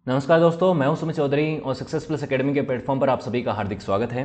नमस्कार दोस्तों, मैं हूं सुमित चौधरी और सक्सेस प्लस एकेडमी के प्लेटफॉर्म पर आप सभी का हार्दिक स्वागत है।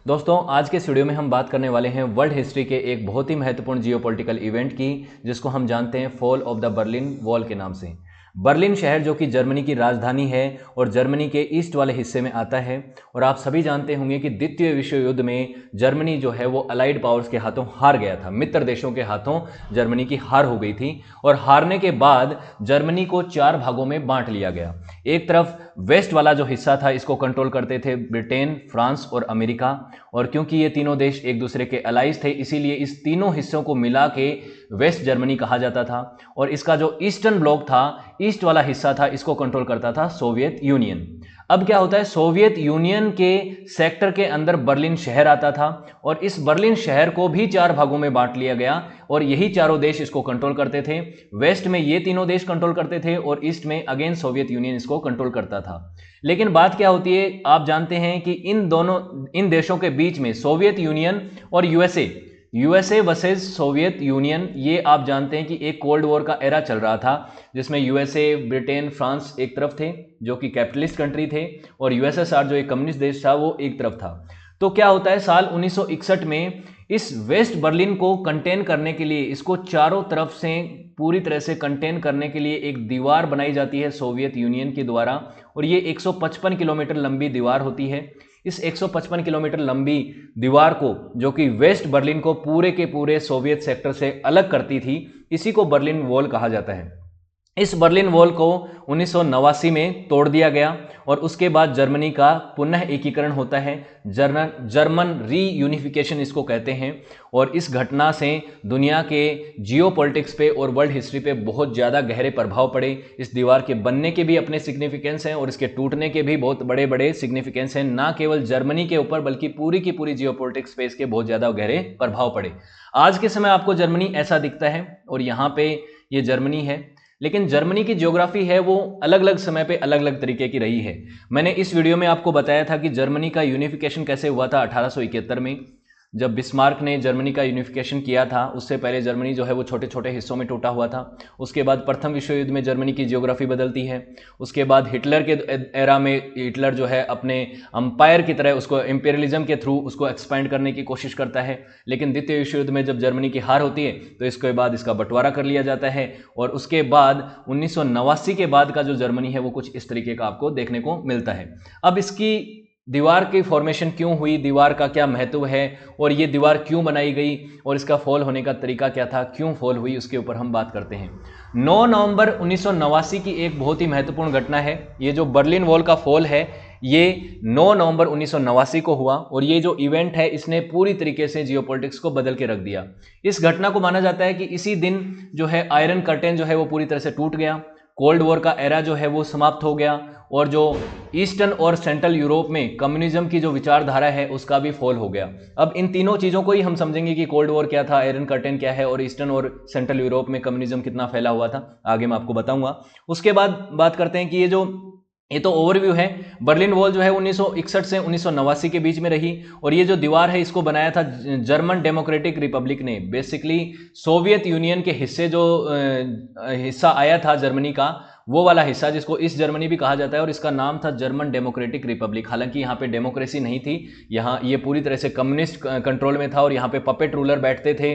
दोस्तों, आज के इस वीडियो में हम बात करने वाले हैं वर्ल्ड हिस्ट्री के एक बहुत ही महत्वपूर्ण जियोपॉलिटिकल इवेंट की, जिसको हम जानते हैं fall of the Berlin wall के नाम से। बर्लिन शहर जो कि जर्मनी की राजधानी है और जर्मनी के ईस्ट वाले हिस्से में आता है। और आप सभी जानते होंगे कि द्वितीय विश्व युद्ध में जर्मनी जो है वो अलाइड पावर्स के हाथों हार गया था, मित्र देशों के हाथों जर्मनी की हार हो गई थी। और हारने के बाद जर्मनी को 4 भागों में बांट लिया गया। एक तरफ वेस्ट वाला जो हिस्सा था, इसको कंट्रोल करते थे ब्रिटेन, फ्रांस और अमेरिका। और क्योंकि ये तीनों देश एक दूसरे के अलाइज थे, इसीलिए इस तीनों हिस्सों को मिला के वेस्ट जर्मनी कहा जाता था। और इसका जो ईस्टर्न ब्लॉक था, ईस्ट वाला हिस्सा था, इसको कंट्रोल करता था सोवियत यूनियन। अब क्या होता है, सोवियत यूनियन के सेक्टर के अंदर बर्लिन शहर आता था और इस बर्लिन शहर को भी 4 भागों में बांट लिया गया और यही चारों देश इसको कंट्रोल करते थे। वेस्ट में ये तीनों देश कंट्रोल करते थे और ईस्ट में अगेन सोवियत यूनियन इसको कंट्रोल करता था। लेकिन बात क्या होती है, आप जानते हैं कि इन देशों के बीच में सोवियत यूनियन और यूएसए वर्सेस सोवियत यूनियन, ये आप जानते हैं कि एक कोल्ड वॉर का एरा चल रहा था, जिसमें यूएसए, ब्रिटेन, फ्रांस एक तरफ थे जो कि कैपिटलिस्ट कंट्री थे और यूएसएसआर जो एक कम्युनिस्ट देश था वो एक तरफ था। तो क्या होता है, साल 1961 में इस वेस्ट बर्लिन को कंटेन करने के लिए, इसको चारों तरफ से पूरी तरह से कंटेन करने के लिए एक दीवार बनाई जाती है सोवियत यूनियन के द्वारा। और ये 155 किलोमीटर लंबी दीवार होती है। इस 155 किलोमीटर लंबी दीवार को, जो कि वेस्ट बर्लिन को पूरे के पूरे सोवियत सेक्टर से अलग करती थी, इसी को बर्लिन वॉल कहा जाता है। इस बर्लिन वॉल को 1989 में तोड़ दिया गया और उसके बाद जर्मनी का पुनः एकीकरण होता है। जर्मन रीयूनिफिकेशन इसको कहते हैं। और इस घटना से दुनिया के जियोपॉलिटिक्स पे और वर्ल्ड हिस्ट्री पे बहुत ज़्यादा गहरे प्रभाव पड़े। इस दीवार के बनने के भी अपने सिग्निफिकेंस हैं और इसके टूटने के भी बहुत बड़े बड़े सिग्निफिकेंस हैं, ना केवल जर्मनी के ऊपर बल्कि पूरी की पूरी जियोपॉलिटिक्स पे इसके बहुत ज़्यादा गहरे प्रभाव पड़े। आज के समय आपको जर्मनी ऐसा दिखता है और यहाँ पे ये जर्मनी है, लेकिन जर्मनी की ज्योग्राफी है वो अलग अलग समय पे अलग अलग तरीके की रही है। मैंने इस वीडियो में आपको बताया था कि जर्मनी का यूनिफिकेशन कैसे हुआ था 1871 में, जब बिस्मार्क ने जर्मनी का यूनिफिकेशन किया था। उससे पहले जर्मनी जो है वो छोटे छोटे हिस्सों में टूटा हुआ था। उसके बाद प्रथम विश्व युद्ध में जर्मनी की ज्योग्राफी बदलती है। उसके बाद हिटलर के एरा में हिटलर जो है अपने अंपायर की तरह उसको इम्पेरियलिज्म के थ्रू उसको एक्सपैंड करने की कोशिश करता है। लेकिन द्वितीय विश्व युद्ध में जब जर्मनी की हार होती है तो इसके बाद इसका बंटवारा कर लिया जाता है। और उसके बाद 1989 के बाद का जो जर्मनी है वो कुछ इस तरीके का आपको देखने को मिलता है। अब इसकी दीवार की फॉर्मेशन क्यों हुई, दीवार का क्या महत्व है और ये दीवार क्यों बनाई गई और इसका फॉल होने का तरीका क्या था, क्यों फॉल हुई, उसके ऊपर हम बात करते हैं। 9 नवंबर 1989 की एक बहुत ही महत्वपूर्ण घटना है। ये जो बर्लिन वॉल का फॉल है ये 9 नवंबर 1989 को हुआ और ये जो इवेंट है इसने पूरी तरीके से जियोपॉलिटिक्स को बदल के रख दिया। इस घटना को माना जाता है कि इसी दिन जो है आयरन कर्टेन जो है वो पूरी तरह से टूट गया, कोल्ड वॉर का एरा जो है वो समाप्त हो गया और जो ईस्टर्न और सेंट्रल यूरोप में कम्युनिज्म की जो विचारधारा है उसका भी फॉल हो गया। अब इन तीनों चीज़ों को ही हम समझेंगे कि कोल्ड वॉर क्या था, आयरन कर्टेन क्या है और ईस्टर्न और सेंट्रल यूरोप में कम्युनिज्म कितना फैला हुआ था, आगे मैं आपको बताऊंगा। उसके बाद बात करते हैं कि ये तो ओवरव्यू है। बर्लिन वॉल जो है 1961 से 1989 के बीच में रही और ये जो दीवार है इसको बनाया था जर्मन डेमोक्रेटिक रिपब्लिक ने। बेसिकली सोवियत यूनियन के हिस्से जो हिस्सा आया था जर्मनी का, वो वाला हिस्सा जिसको ईस्ट जर्मनी भी कहा जाता है और इसका नाम था जर्मन डेमोक्रेटिक रिपब्लिक। हालांकि यहाँ पे डेमोक्रेसी नहीं थी, यहाँ ये पूरी तरह से कम्युनिस्ट कंट्रोल में था और यहाँ पे पपेट रूलर बैठते थे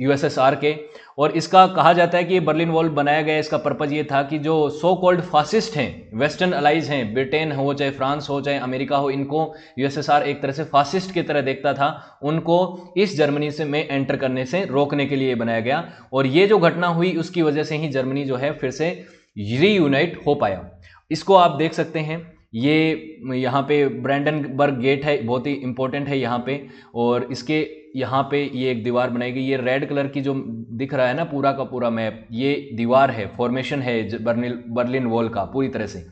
यूएसएसआर के। और इसका कहा जाता है कि ये बर्लिन वॉल बनाया गया, इसका पर्पज ये था कि जो सो कॉल्ड फासिस्ट हैं, वेस्टर्न अलाइज हैं, ब्रिटेन हो चाहे फ्रांस हो चाहे अमेरिका हो, इनको यूएसएसआर एक तरह से फासिस्ट की तरह देखता था, उनको ईस्ट जर्मनी से में एंटर करने से रोकने के लिए बनाया गया। और ये जो घटना हुई उसकी वजह से ही जर्मनी जो है फिर से रीयूनाइट हो पाया। इसको आप देख सकते हैं, ये यहाँ पे ब्रैंडनबर्ग गेट है, बहुत ही इंपॉर्टेंट है यहाँ पे। और इसके यहाँ पे ये एक दीवार बनाई गई, ये रेड कलर की जो दिख रहा है ना पूरा का पूरा मैप, ये दीवार है, फॉर्मेशन है बर्लिन वॉल का पूरी तरह से।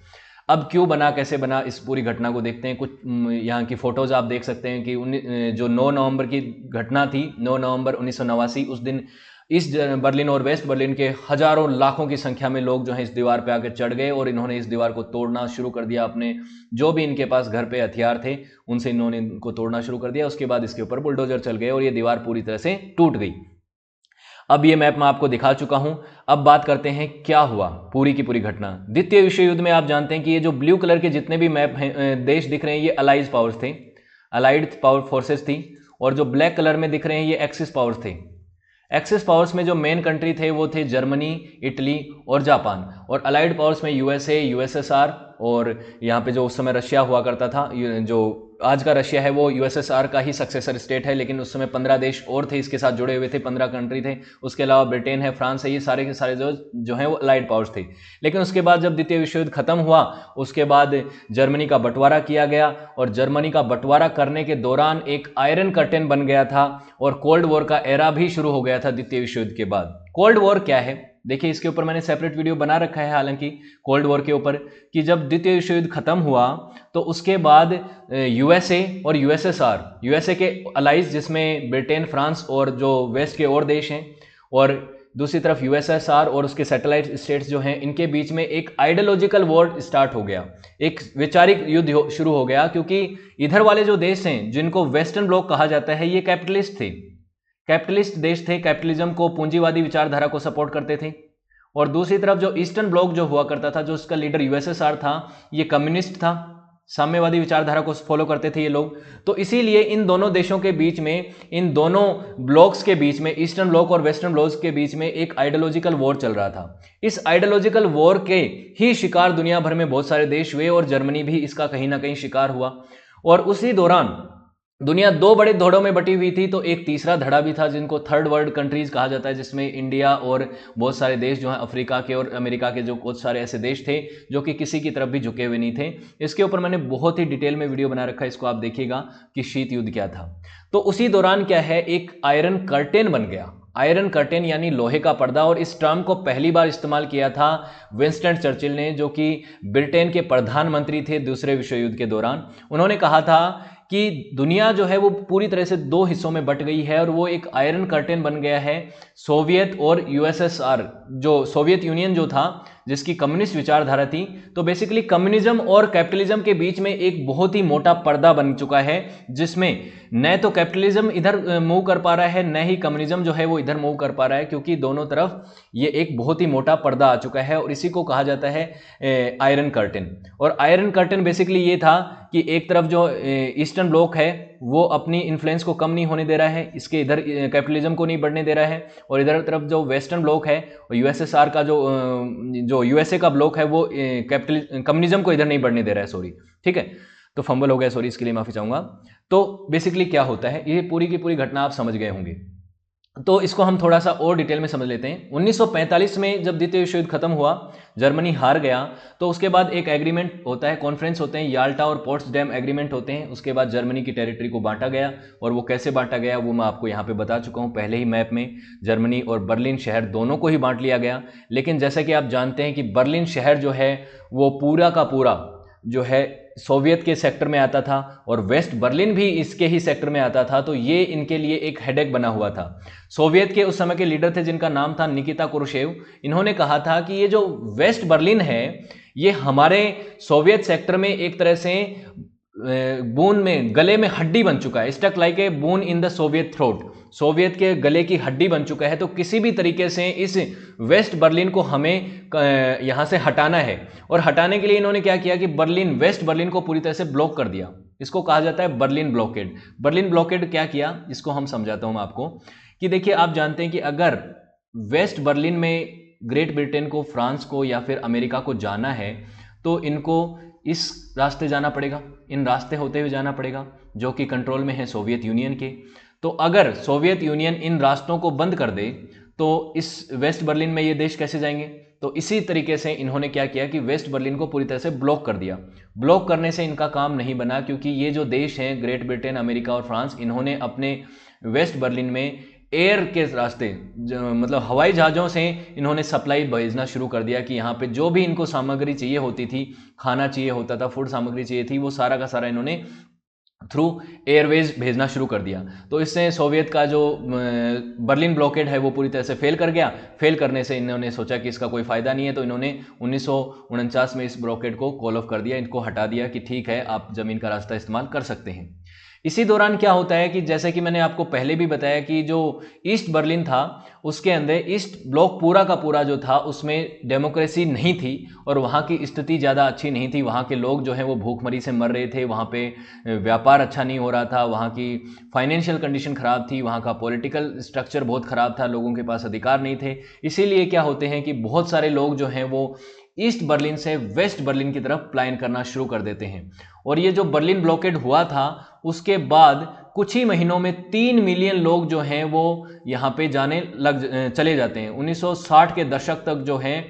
अब क्यों बना, कैसे बना, इस पूरी घटना को देखते हैं। कुछ यहाँ की फोटोज आप देख सकते हैं कि जो 9 नवंबर की घटना थी, 9 नवंबर 1989, उस दिन ईस्ट बर्लिन और वेस्ट बर्लिन के हजारों लाखों की संख्या में लोग जो है इस दीवार पे आकर चढ़ गए और इन्होंने इस दीवार को तोड़ना शुरू कर दिया। अपने जो भी इनके पास घर पे हथियार थे उनसे इन्होंने इनको तोड़ना शुरू कर दिया। उसके बाद इसके ऊपर बुलडोजर चल गए और ये दीवार पूरी तरह से टूट गई। अब ये मैप मैं आपको दिखा चुका हूं। अब बात करते हैं क्या हुआ पूरी की पूरी घटना। द्वितीय विश्व युद्ध में आप जानते हैं कि ये जो ब्लू कलर के जितने भी मैप हैं, देश दिख रहे हैं, ये अलाइज पावर्स थे, अलाइड पावर फोर्सेस थी। और जो ब्लैक कलर में दिख रहे हैं ये एक्सिस पावर्स थे। एक्सिस पावर्स में जो मेन कंट्री थे वो थे जर्मनी, इटली और जापान। और अलाइड पावर्स में यूएसए, यूएसएसआर और यहाँ पे जो उस समय रशिया हुआ करता था, जो आज का रशिया है वो यूएसएसआर का ही सक्सेसर स्टेट है, लेकिन उस समय 15 देश और थे इसके साथ जुड़े हुए थे, 15 कंट्री थे। उसके अलावा ब्रिटेन है, फ्रांस है, ये सारे के सारे जो हैं वो अलाइड पावर्स थे। लेकिन उसके बाद जब द्वितीय विश्व युद्ध खत्म हुआ, उसके बाद जर्मनी का बंटवारा किया गया और जर्मनी का बंटवारा करने के दौरान एक आयरन कर्टेन बन गया था और कोल्ड वॉर का एरा भी शुरू हो गया था द्वितीय विश्व युद्ध के बाद। कोल्ड वॉर क्या है देखिए, इसके ऊपर मैंने सेपरेट वीडियो बना रखा है हालांकि कोल्ड वॉर के ऊपर, कि जब द्वितीय विश्व युद्ध खत्म हुआ तो उसके बाद यूएसए और यूएसएसआर, यूएसए के अलाइज जिसमें ब्रिटेन, फ्रांस और जो वेस्ट के और देश हैं, और दूसरी तरफ यूएसएसआर और उसके सैटेलाइट स्टेट्स जो हैं, इनके बीच में एक आइडियोलॉजिकल वॉर स्टार्ट हो गया, एक वैचारिक युद्ध शुरू हो गया। क्योंकि इधर वाले जो देश हैं जिनको वेस्टर्न ब्लॉक कहा जाता है, ये कैपिटलिस्ट थे, कैपिटलिस्ट देश थे, कैपिटलिज्म को, पूंजीवादी विचारधारा को सपोर्ट करते थे। और दूसरी तरफ जो ईस्टर्न ब्लॉक जो हुआ करता था, जो उसका लीडर यूएसएसआर था, ये कम्युनिस्ट था, साम्यवादी विचारधारा को फॉलो करते थे ये लोग। तो इसीलिए इन दोनों देशों के बीच में, इन दोनों ब्लॉक्स के बीच में, ईस्टर्न ब्लॉक और वेस्टर्न ब्लॉक्स के बीच में एक आइडियोलॉजिकल वॉर चल रहा था। इस आइडियोलॉजिकल वॉर के ही शिकार दुनिया भर में बहुत सारे देश हुए और जर्मनी भी इसका कहीं ना कहीं शिकार हुआ। और उसी दौरान दुनिया दो बड़े धड़ों में बटी हुई थी, तो एक तीसरा धड़ा भी था जिनको थर्ड वर्ल्ड कंट्रीज कहा जाता है, जिसमें इंडिया और बहुत सारे देश जो हैं अफ्रीका के और अमेरिका के, जो बहुत सारे ऐसे देश थे जो कि किसी की तरफ भी झुके हुए नहीं थे। इसके ऊपर मैंने बहुत ही डिटेल में वीडियो बना रखा है, इसको आप देखिएगा कि शीत युद्ध क्या था। तो उसी दौरान क्या है, एक आयरन कर्टेन बन गया, आयरन कर्टेन यानी लोहे का पर्दा। और इस टर्म को पहली बार इस्तेमाल किया था विंस्टन चर्चिल ने, जो कि ब्रिटेन के प्रधानमंत्री थे दूसरे विश्व युद्ध के दौरान। उन्होंने कहा था कि दुनिया जो है वो पूरी तरह से दो हिस्सों में बट गई है और वो एक आयरन कर्टेन बन गया है। सोवियत और यूएसएसआर, जो सोवियत यूनियन जो था जिसकी कम्युनिस्ट विचारधारा थी, तो बेसिकली कम्युनिज्म और कैपिटलिज्म के बीच में एक बहुत ही मोटा पर्दा बन चुका है, जिसमें न तो कैपिटलिज्म इधर मूव कर पा रहा है, न ही कम्युनिज्म जो है वो इधर मूव कर पा रहा है, क्योंकि दोनों तरफ ये एक बहुत ही मोटा पर्दा आ चुका है। और इसी को कहा जाता है आयरन कर्टेन। और आयरन कर्टेन बेसिकली ये था कि एक तरफ जो ईस्टर्न ब्लॉक है वो अपनी इन्फ्लुएंस को कम नहीं होने दे रहा है, इसके इधर कैपिटलिज्म को नहीं बढ़ने दे रहा है, और इधर तरफ जो वेस्टर्न ब्लॉक है, यूएसएसआर का जो यूएसए का ब्लॉक है, वो कम्युनिज्म को इधर नहीं बढ़ने दे रहा है। सॉरी, ठीक है, तो फंबल हो गया, सॉरी, इसके लिए माफी चाहूंगा। तो बेसिकली क्या होता है, ये पूरी की पूरी घटना आप समझ गए होंगे, तो इसको हम थोड़ा सा और डिटेल में समझ लेते हैं। 1945 में जब द्वितीय विश्व युद्ध खत्म हुआ, जर्मनी हार गया, तो उसके बाद एक एग्रीमेंट होता है, कॉन्फ्रेंस होते हैं, याल्टा और पोट्सडैम एग्रीमेंट होते हैं। उसके बाद जर्मनी की टेरिटरी को बांटा गया, और वो कैसे बांटा गया वो मैं आपको यहाँ पे बता चुका हूँ पहले ही मैप में। जर्मनी और बर्लिन शहर दोनों को ही बांट लिया गया। लेकिन जैसा कि आप जानते हैं कि बर्लिन शहर जो है वो पूरा का पूरा जो है सोवियत के सेक्टर में आता था, और वेस्ट बर्लिन भी इसके ही सेक्टर में आता था। तो ये इनके लिए एक हेडेक बना हुआ था। सोवियत के उस समय के लीडर थे जिनका नाम था निकिता क्रुश्चेव। इन्होंने कहा था कि ये जो वेस्ट बर्लिन है ये हमारे सोवियत सेक्टर में एक तरह से बोन में, गले में हड्डी बन चुका है, stuck like a bone in the Soviet throat, Soviet के गले की हड्डी बन चुका है। तो किसी भी तरीके से इस वेस्ट बर्लिन को हमें यहां से हटाना है। और हटाने के लिए इन्होंने क्या किया कि वेस्ट बर्लिन को पूरी तरह से ब्लॉक कर दिया। इसको कहा जाता है बर्लिन ब्लॉकेड। बर्लिन ब्लॉकेड क्या किया, इसको हम समझाता हूं आपको, कि देखिए आप जानते हैं कि अगर वेस्ट बर्लिन में ग्रेट ब्रिटेन को, फ्रांस को या फिर अमेरिका को जाना है, तो इनको इस रास्ते जाना पड़ेगा, इन रास्ते होते हुए जाना पड़ेगा, जो कि कंट्रोल में है सोवियत यूनियन के। तो अगर सोवियत यूनियन इन रास्तों को बंद कर दे तो इस वेस्ट बर्लिन में ये देश कैसे जाएंगे। तो इसी तरीके से इन्होंने क्या किया कि वेस्ट बर्लिन को पूरी तरह से ब्लॉक कर दिया। ब्लॉक करने से इनका काम नहीं बना, क्योंकि ये जो देश हैं ग्रेट ब्रिटेन, अमेरिका और फ्रांस, इन्होंने अपने वेस्ट बर्लिन में एयर के रास्ते, मतलब हवाई जहाज़ों से इन्होंने सप्लाई भेजना शुरू कर दिया, कि यहाँ पे जो भी इनको सामग्री चाहिए होती थी, खाना चाहिए होता था, फूड सामग्री चाहिए थी, वो सारा का सारा इन्होंने थ्रू एयरवेज भेजना शुरू कर दिया। तो इससे सोवियत का जो बर्लिन ब्लॉकेड है वो पूरी तरह से फेल कर गया। फेल करने से इन्होंने सोचा कि इसका कोई फ़ायदा नहीं है, तो इन्होंने 1949 में इस ब्लॉकेड को कॉल ऑफ कर दिया, इनको हटा दिया कि ठीक है आप ज़मीन का रास्ता इस्तेमाल कर सकते हैं। इसी दौरान क्या होता है कि जैसे कि मैंने आपको पहले भी बताया कि जो ईस्ट बर्लिन था उसके अंदर ईस्ट ब्लॉक पूरा का पूरा जो था उसमें डेमोक्रेसी नहीं थी और वहाँ की स्थिति ज़्यादा अच्छी नहीं थी। वहाँ के लोग जो हैं वो भूखमरी से मर रहे थे, वहाँ पे व्यापार अच्छा नहीं हो रहा था, वहाँ की फाइनेंशियल कंडीशन ख़राब थी, वहाँ का पॉलिटिकल स्ट्रक्चर बहुत ख़राब था, लोगों के पास अधिकार नहीं थे। इसीलिए क्या होते हैं कि बहुत सारे लोग जो हैं वो ईस्ट बर्लिन से वेस्ट बर्लिन की तरफ प्लान करना शुरू कर देते हैं। और ये जो बर्लिन ब्लॉकेड हुआ था उसके बाद कुछ ही महीनों में 3 मिलियन लोग जो हैं वो यहाँ पे चले जाते हैं। 1960 के दशक तक जो हैं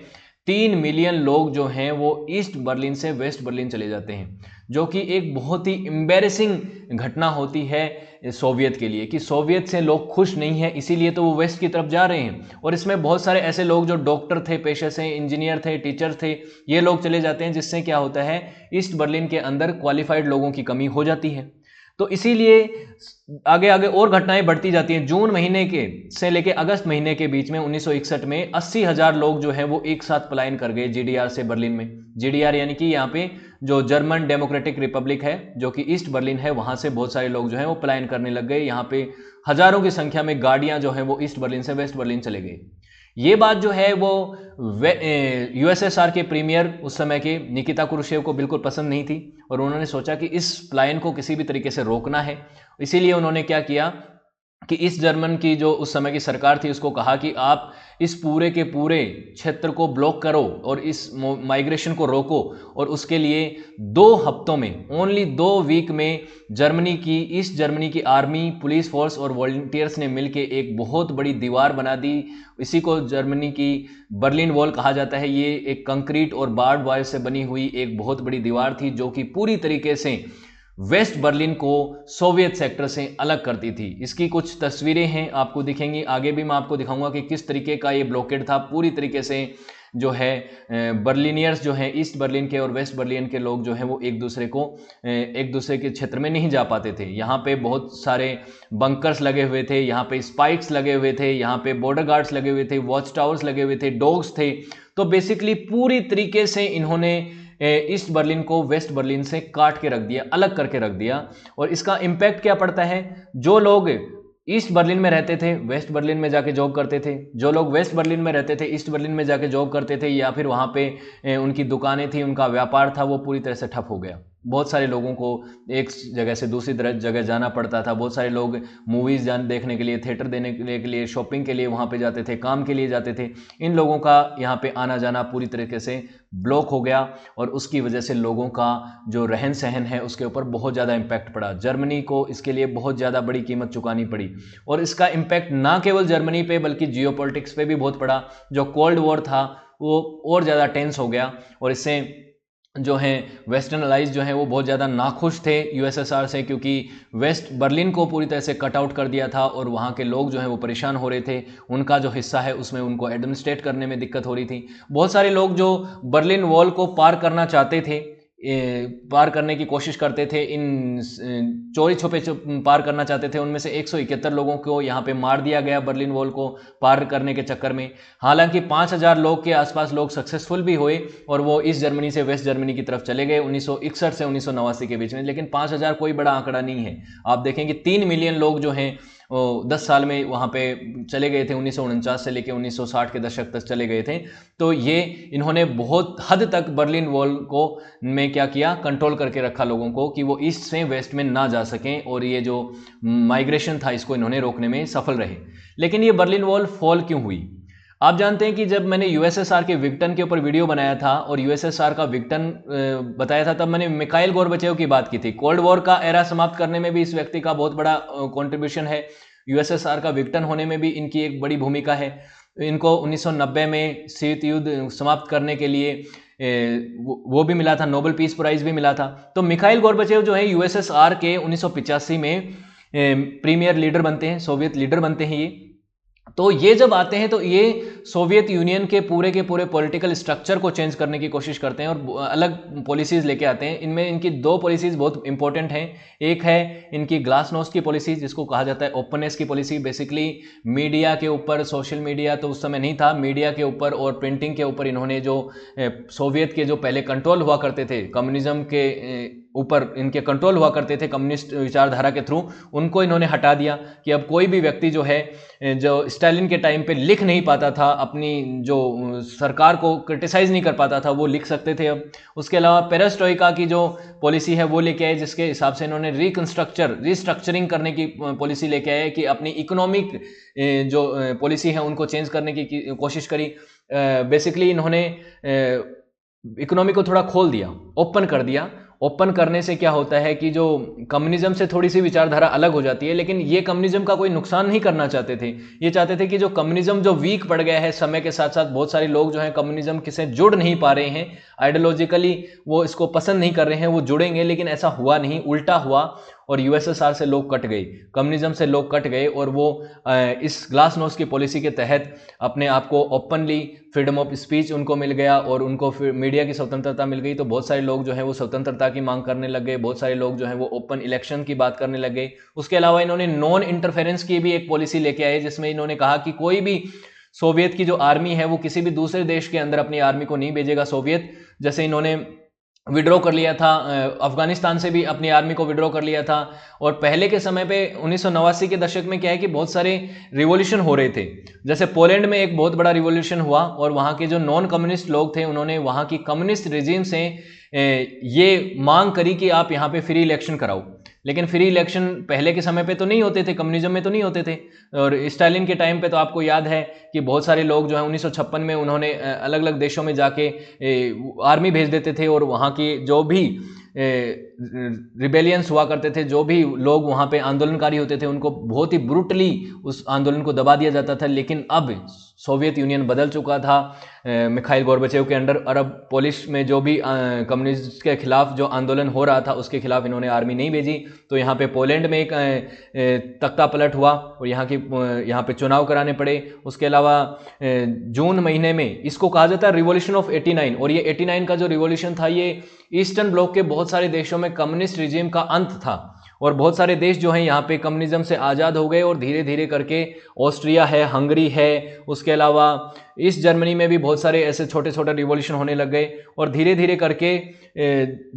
3 मिलियन लोग जो हैं वो ईस्ट बर्लिन से वेस्ट बर्लिन चले जाते हैं, जो कि एक बहुत ही एम्बैरेसिंग घटना होती है सोवियत के लिए कि सोवियत से लोग खुश नहीं हैं, इसीलिए तो वो वेस्ट की तरफ जा रहे हैं। और इसमें बहुत सारे ऐसे लोग जो डॉक्टर थे पेशे से, इंजीनियर थे, टीचर थे, ये लोग चले जाते हैं, जिससे क्या होता है ईस्ट बर्लिन के अंदर क्वालिफाइड लोगों की कमी हो जाती है। तो इसीलिए आगे आगे और घटनाएं बढ़ती जाती हैं। जून महीने के से लेके अगस्त महीने के बीच में 1961 में 80,000 लोग जो हैं वो एक साथ पलायन कर गए जीडीआर से बर्लिन में। जीडीआर यानी कि यहाँ पे जो जर्मन डेमोक्रेटिक रिपब्लिक है जो कि ईस्ट बर्लिन है, वहां से बहुत सारे लोग जो हैं वो पलायन करने लग गए। यहाँ पे हजारों की संख्या में गाड़ियां जो हैं वो ईस्ट बर्लिन से वेस्ट बर्लिन चले गए। ये बात जो है वो यूएसएसआर के प्रीमियर उस समय के निकिता क्रुश्चेव को बिल्कुल पसंद नहीं थी और उन्होंने सोचा कि इस पलायन को किसी भी तरीके से रोकना है। इसीलिए उन्होंने क्या किया कि इस जर्मन की जो उस समय की सरकार थी उसको कहा कि आप इस पूरे के पूरे क्षेत्र को ब्लॉक करो और इस माइग्रेशन को रोको। और उसके लिए 2 हफ्तों में, ओनली 2 वीक में ईस्ट जर्मनी की आर्मी, पुलिस फोर्स और वॉलंटियर्स ने मिलकर एक बहुत बड़ी दीवार बना दी। इसी को जर्मनी की बर्लिन वॉल कहा जाता है। ये एक कंक्रीट और बार्ड वायर से बनी हुई एक बहुत बड़ी दीवार थी जो कि पूरी तरीके से वेस्ट बर्लिन को सोवियत सेक्टर से अलग करती थी। इसकी कुछ तस्वीरें हैं, आपको दिखेंगी। आगे भी मैं आपको दिखाऊंगा कि किस तरीके का ये ब्लॉकेड था। पूरी तरीके से जो है बर्लिनियर्स जो हैं ईस्ट बर्लिन के और वेस्ट बर्लिन के लोग जो हैं वो एक दूसरे के क्षेत्र में नहीं जा पाते थे। यहाँ पे बहुत सारे बंकर्स लगे हुए थे, यहाँ पे स्पाइक्स लगे हुए थे, यहाँ पे बॉर्डर गार्ड्स लगे हुए थे, वॉच टावर्स लगे हुए थे, डॉग्स थे। तो बेसिकली पूरी तरीके से इन्होंने ईस्ट बर्लिन को वेस्ट बर्लिन से काट के रख दिया, अलग करके रख दिया। और इसका इम्पैक्ट क्या पड़ता है, जो लोग ईस्ट बर्लिन में रहते थे वेस्ट बर्लिन में जाके जॉब करते थे, जो लोग वेस्ट बर्लिन में रहते थे ईस्ट बर्लिन में जाके जॉब करते थे, या फिर वहाँ पे उनकी दुकानें थी, उनका व्यापार था, वो पूरी तरह से ठप हो गया। बहुत सारे लोगों को एक जगह से दूसरी जगह जाना पड़ता था। बहुत सारे लोग मूवीज़ देखने के लिए, थिएटर देने के लिए, शॉपिंग के लिए वहाँ पे जाते थे, काम के लिए जाते थे। इन लोगों का यहाँ पे आना जाना पूरी तरीके से ब्लॉक हो गया और उसकी वजह से लोगों का जो रहन सहन है उसके ऊपर बहुत ज़्यादा इम्पैक्ट पड़ा। जर्मनी को इसके लिए बहुत ज़्यादा बड़ी कीमत चुकानी पड़ी और इसका इम्पैक्ट ना केवल जर्मनी पे बल्कि जियोपॉलिटिक्स पे भी बहुत पड़ा। जो कोल्ड वॉर था वो और ज़्यादा टेंस हो गया और इससे जो हैं वेस्टर्न अलाइज जो हैं वो बहुत ज़्यादा नाखुश थे यूएसएसआर से, क्योंकि वेस्ट बर्लिन को पूरी तरह से कट आउट कर दिया था और वहाँ के लोग जो हैं वो परेशान हो रहे थे। उनका जो हिस्सा है उसमें उनको एडमिनिस्ट्रेट करने में दिक्कत हो रही थी। बहुत सारे लोग जो बर्लिन वॉल को पार करना चाहते थे, पार करने की कोशिश करते थे, इन चोरी छुपे पार करना चाहते थे, उनमें से 171 लोगों को यहाँ पे मार दिया गया बर्लिन वॉल को पार करने के चक्कर में। हालांकि 5,000 लोग के आसपास लोग सक्सेसफुल भी हुए और वो ईस्ट जर्मनी से वेस्ट जर्मनी की तरफ चले गए 1961 से 1989 के बीच में। लेकिन 5,000 कोई बड़ा आंकड़ा नहीं है। आप देखें कि 3 मिलियन लोग जो हैं 10 साल में वहाँ पे चले गए थे। 1949 से लेकर 1960 के दशक तक चले गए थे। तो ये इन्होंने बहुत हद तक बर्लिन वॉल को में क्या किया, कंट्रोल करके रखा लोगों को कि वो ईस्ट से वेस्ट में ना जा सकें और ये जो माइग्रेशन था इसको इन्होंने रोकने में सफल रहे। लेकिन ये बर्लिन वॉल फॉल क्यों हुई? आप जानते हैं कि जब मैंने यूएसएसआर के विक्टन के ऊपर वीडियो बनाया था और यूएसएसआर का विक्टन बताया था, तब मैंने मिखाइल गोर्बाचेव की बात की थी। कोल्ड वॉर का एरा समाप्त करने में भी इस व्यक्ति का बहुत बड़ा कंट्रीब्यूशन है। यूएसएसआर का विक्टन होने में भी इनकी एक बड़ी भूमिका है। इनको 1990 में शीत युद्ध समाप्त करने के लिए वो भी मिला था, नोबेल पीस प्राइज भी मिला था। तो मिखाइल गोर्बाचेव जो है यूएसएसआर के 1985 में प्रीमियर लीडर बनते हैं, सोवियत लीडर बनते हैं ये। तो ये जब आते हैं तो ये सोवियत यूनियन के पूरे पॉलिटिकल स्ट्रक्चर को चेंज करने की कोशिश करते हैं और अलग पॉलिसीज लेके आते हैं। इनमें इनकी 2 पॉलिसीज बहुत इंपॉर्टेंट हैं। एक है इनकी ग्लासनोस्ट की पॉलिसी, जिसको कहा जाता है ओपननेस की पॉलिसी। बेसिकली मीडिया के ऊपर, सोशल मीडिया तो उस समय नहीं था, मीडिया के ऊपर और प्रिंटिंग के ऊपर इन्होंने जो सोवियत के जो पहले कंट्रोल हुआ करते थे कम्युनिज्म के ऊपर इनके कंट्रोल हुआ करते थे कम्युनिस्ट विचारधारा के थ्रू, उनको इन्होंने हटा दिया कि अब कोई भी व्यक्ति जो है, जो स्टालिन के टाइम पे लिख नहीं पाता था, अपनी जो सरकार को क्रिटिसाइज नहीं कर पाता था, वो लिख सकते थे अब। उसके अलावा पेरेस्ट्रोइका की जो पॉलिसी है वो लेके आए, जिसके हिसाब से इन्होंने रिस्ट्रक्चरिंग करने की पॉलिसी लेके आए कि अपनी इकोनॉमिक जो पॉलिसी है उनको चेंज करने की कोशिश करी। बेसिकली इन्होंने इकोनॉमी को थोड़ा खोल दिया, ओपन कर दिया। ओपन करने से क्या होता है कि जो कम्युनिज्म से थोड़ी सी विचारधारा अलग हो जाती है, लेकिन ये कम्युनिज्म का कोई नुकसान नहीं करना चाहते थे। ये चाहते थे कि जो कम्युनिज्म जो वीक पड़ गया है समय के साथ साथ, बहुत सारे लोग जो हैं कम्युनिज्म से जुड़ नहीं पा रहे हैं, आइडियोलॉजिकली वो इसको पसंद नहीं कर रहे हैं, वो जुड़ेंगे, लेकिन ऐसा हुआ नहीं, उल्टा हुआ और यूएसएसआर से लोग कट गए, कम्युनिज्म से लोग कट गए और वो इस ग्लासनोस्ट की पॉलिसी के तहत अपने आप को ओपनली फ्रीडम ऑफ स्पीच उनको मिल गया और उनको मीडिया की स्वतंत्रता मिल गई। तो बहुत सारे लोग जो है वो स्वतंत्रता की मांग करने लग गए, बहुत सारे लोग जो है वो ओपन इलेक्शन की बात करने लग गए। उसके अलावा इन्होंने नॉन इंटरफेरेंस की भी एक पॉलिसी लेके आए, जिसमें इन्होंने कहा कि कोई भी सोवियत की जो आर्मी है वो किसी भी दूसरे देश के अंदर अपनी आर्मी को नहीं भेजेगा सोवियत। जैसे इन्होंने विड्रॉ कर लिया था, अफगानिस्तान से भी अपनी आर्मी को विड्रॉ कर लिया था। और पहले के समय पे 1989 के दशक में क्या है कि बहुत सारे रिवॉल्यूशन हो रहे थे। जैसे पोलैंड में एक बहुत बड़ा रिवॉल्यूशन हुआ और वहाँ के जो नॉन कम्युनिस्ट लोग थे उन्होंने वहाँ की कम्युनिस्ट रेजिम से ये मांग करी कि आप यहाँ पे फ्री इलेक्शन कराओ। लेकिन फ्री इलेक्शन पहले के समय पे तो नहीं होते थे, कम्युनिज्म में तो नहीं होते थे। और स्टालिन के टाइम पे तो आपको याद है कि बहुत सारे लोग जो है 1956 में उन्होंने अलग अलग देशों में जाके आर्मी भेज देते थे और वहाँ की जो भी रिबेलियंस हुआ करते थे, जो भी लोग वहाँ पे आंदोलनकारी होते थे, उनको बहुत ही ब्रूटली उस आंदोलन को दबा दिया जाता था। लेकिन अब सोवियत यूनियन बदल चुका था मिखाइल गोर्बाचेव के अंडर, और अब पोलिश में जो भी कम्युनिस्ट के खिलाफ जो आंदोलन हो रहा था उसके खिलाफ इन्होंने आर्मी नहीं भेजी। तो यहाँ पे पोलैंड में एक तख्ता पलट हुआ और यहाँ पे चुनाव कराने पड़े। उसके अलावा जून महीने में इसको कहा जाता है रिवॉल्यूशन ऑफ 89, और ये 89 का जो रिवॉल्यूशन था ये ईस्टर्न ब्लॉक के बहुत सारे देशों में कम्युनिस्ट रिजीम का अंत था और बहुत सारे देश जो हैं यहाँ पे कम्युनिज्म से आज़ाद हो गए और धीरे धीरे करके ऑस्ट्रिया है, हंगरी है, उसके अलावा ईस्ट जर्मनी में भी बहुत सारे ऐसे छोटे छोटे रिवॉल्यूशन होने लग गए और धीरे धीरे करके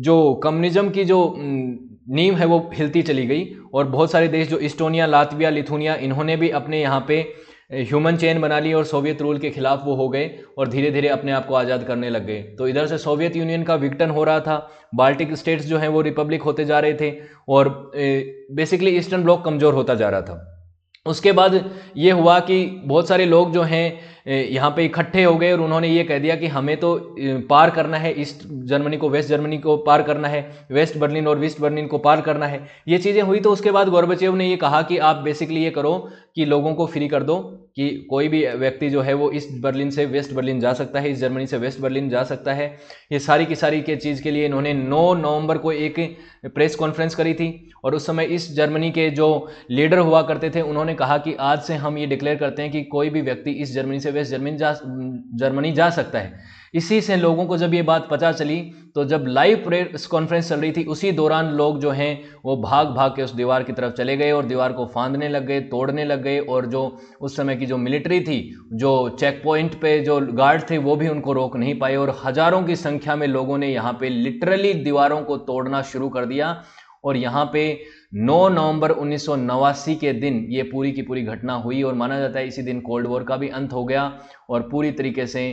जो कम्युनिज्म की जो नींव है वो हिलती चली गई। और बहुत सारे देश जो इस्टोनिया, लातविया, लिथुनिया, इन्होंने भी अपने यहाँ पे ह्यूमन चेन बना ली और सोवियत रूल के खिलाफ वो हो गए और धीरे धीरे अपने आप को आज़ाद करने लग गए। तो इधर से सोवियत यूनियन का विघटन हो रहा था, बाल्टिक स्टेट्स जो हैं वो रिपब्लिक होते जा रहे थे और बेसिकली ईस्टर्न ब्लॉक कमज़ोर होता जा रहा था। उसके बाद ये हुआ कि बहुत सारे लोग जो हैं यहाँ पे इकट्ठे हो गए और उन्होंने ये कह दिया कि हमें तो पार करना है, ईस्ट जर्मनी को वेस्ट जर्मनी को पार करना है, वेस्ट बर्लिन और ईस्ट बर्लिन को पार करना है। ये चीज़ें हुई तो उसके बाद गोर्बाचेव ने ये कहा कि आप बेसिकली ये करो कि लोगों को फ्री कर दो कि कोई भी व्यक्ति जो है वो ईस्ट बर्लिन से वेस्ट बर्लिन जा सकता है, ईस्ट जर्मनी से वेस्ट बर्लिन जा सकता है। ये सारी की सारी के चीज़ के लिए इन्होंने 9 नवंबर को एक प्रेस कॉन्फ्रेंस करी थी और उस समय ईस्ट जर्मनी के जो लीडर हुआ करते थे उन्होंने कहा कि आज से हम ये डिक्लेयर करते हैं कि कोई भी व्यक्ति ईस्ट जर्मनी से वेस्ट जर्मनी जा सकता है। इसी से लोगों को जब ये बात पता चली तो जब लाइव प्रेस कॉन्फ्रेंस चल रही थी उसी दौरान लोग जो हैं वो भाग भाग के उस दीवार की तरफ चले गए और दीवार को फांदने लग गए, तोड़ने लग गए। और जो उस समय की जो मिलिट्री थी, जो चेक पॉइंट पे जो गार्ड थे, वो भी उनको रोक नहीं पाए और हजारों की संख्या में लोगों ने यहाँ पे लिटरली दीवारों को तोड़ना शुरू कर दिया। और यहाँ पे 9 नवंबर 1989 के दिन ये पूरी की पूरी घटना हुई और माना जाता है इसी दिन कोल्ड वॉर का भी अंत हो गया और पूरी तरीके से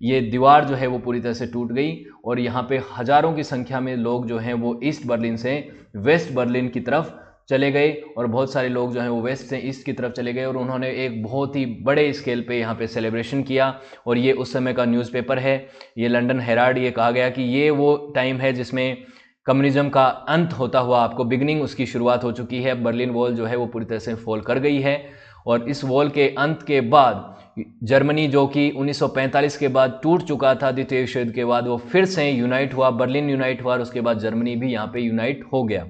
ये दीवार जो है वो पूरी तरह से टूट गई। और यहाँ पे हजारों की संख्या में लोग जो हैं वो ईस्ट बर्लिन से वेस्ट बर्लिन की तरफ चले गए और बहुत सारे लोग जो हैं वो वेस्ट से ईस्ट की तरफ चले गए और उन्होंने एक बहुत ही बड़े स्केल पे यहाँ पे सेलिब्रेशन किया। और ये उस समय का न्यूज़पेपर है, ये लंदन हेराल्ड, ये कहा गया कि ये वो टाइम है जिसमें कम्युनिज्म का अंत होता हुआ आपको बिगनिंग उसकी शुरुआत हो चुकी है। बर्लिन वॉल जो है वो पूरी तरह से फॉल कर गई है और इस वॉल के अंत के बाद जर्मनी जो कि 1945 के बाद टूट चुका था द्वितीय विश्व युद्ध के बाद, वो फिर से यूनाइट हुआ, बर्लिन यूनाइट हुआ और उसके बाद जर्मनी भी यहाँ पे यूनाइट हो गया।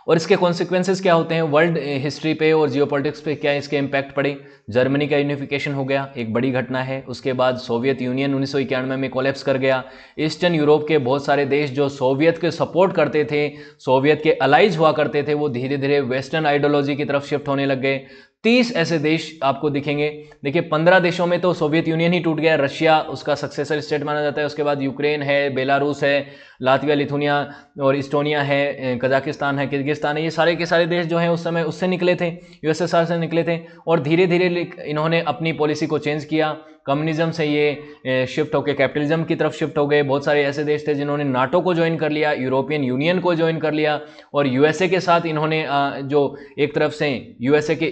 और इसके कॉन्सिक्वेंसेस क्या होते हैं वर्ल्ड हिस्ट्री पे और जियोपॉलिटिक्स पे, क्या इसके इम्पैक्ट पड़े। जर्मनी का यूनिफिकेशन हो गया, एक बड़ी घटना है। उसके बाद सोवियत यूनियन 1991 में कोलैप्स कर गया। ईस्टर्न यूरोप के बहुत सारे देश जो सोवियत के सपोर्ट करते थे, सोवियत के अलाइज हुआ करते थे, वो धीरे धीरे वेस्टर्न आइडियोलॉजी की तरफ शिफ्ट होने लग गए। 30 ऐसे देश आपको दिखेंगे। देखिए 15 देशों में तो सोवियत यूनियन ही टूट गया, रशिया उसका सक्सेसर स्टेट माना जाता है, उसके बाद यूक्रेन है, बेलारूस है, लातविया, लिथुनिया और इस्टोनिया है, कजाकिस्तान है, किर्गिस्तान है, ये सारे के सारे देश जो हैं उस समय उससे निकले थे, यूएसएसआर से निकले थे। और धीरे धीरे इन्होंने अपनी पॉलिसी को चेंज किया, कम्युनिज्म से ये शिफ्ट होकर कैपिटलिज्म की तरफ शिफ्ट हो गए। बहुत सारे ऐसे देश थे जिन्होंने नाटो को ज्वाइन कर लिया, यूरोपियन यूनियन को ज्वाइन कर लिया, और यूएसए के साथ इन्होंने जो एक तरफ से यूएसए के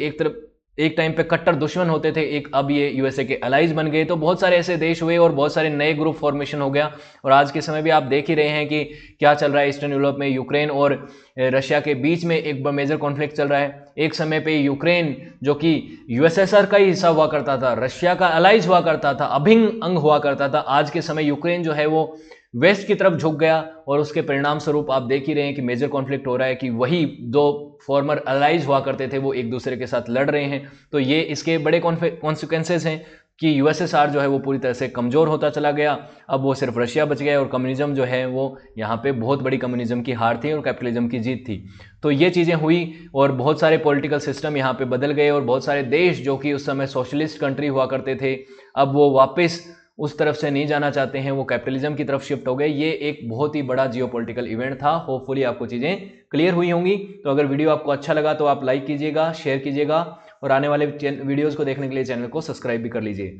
एक टाइम पे कट्टर दुश्मन होते थे, एक अब ये यूएसए के अलाइज बन गए। तो बहुत सारे ऐसे देश हुए और बहुत सारे नए ग्रुप फॉर्मेशन हो गया। और आज के समय भी आप देख ही रहे हैं कि क्या चल रहा है ईस्टर्न यूरोप में, यूक्रेन और रशिया के बीच में एक मेजर कॉन्फ्लिक्ट चल रहा है। एक समय पे यूक्रेन जो कि यूएसएसआर का ही हिस्सा हुआ करता था, रशिया का अलाइज हुआ करता था, अभिन्न अंग हुआ करता था, आज के समय यूक्रेन जो है वो वेस्ट की तरफ झुक गया। और उसके परिणाम स्वरूप आप देख ही रहे हैं कि मेजर कॉन्फ्लिक्ट हो रहा है कि वही दो फॉर्मर अलाइज हुआ करते थे वो एक दूसरे के साथ लड़ रहे हैं। तो ये इसके बड़े कॉन्सिक्वेंसेस हैं कि यूएसएसआर जो है वो पूरी तरह से कमजोर होता चला गया। अब वो सिर्फ रशिया बच गया और कम्युनिज्म जो है वो यहाँ पे बहुत बड़ी कम्युनिज्म की हार थी और कैपिटलिज्म की जीत थी। तो ये चीज़ें हुई और बहुत सारे पॉलिटिकल सिस्टम यहाँ पे बदल गए और बहुत सारे देश जो कि उस समय सोशलिस्ट कंट्री हुआ करते थे, अब वो वापस उस तरफ से नहीं जाना चाहते हैं, वो कैपिटलिज्म की तरफ शिफ्ट हो गए। ये एक बहुत ही बड़ा जियोपॉलिटिकल इवेंट था। होपफुली आपको चीज़ें क्लियर हुई होंगी। तो अगर वीडियो आपको अच्छा लगा तो आप लाइक कीजिएगा, शेयर कीजिएगा और आने वाले वीडियोज़ को देखने के लिए चैनल को सब्सक्राइब भी कर लीजिए।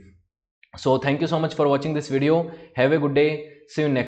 So thank you so much for watching this video. Have a good day, see you next.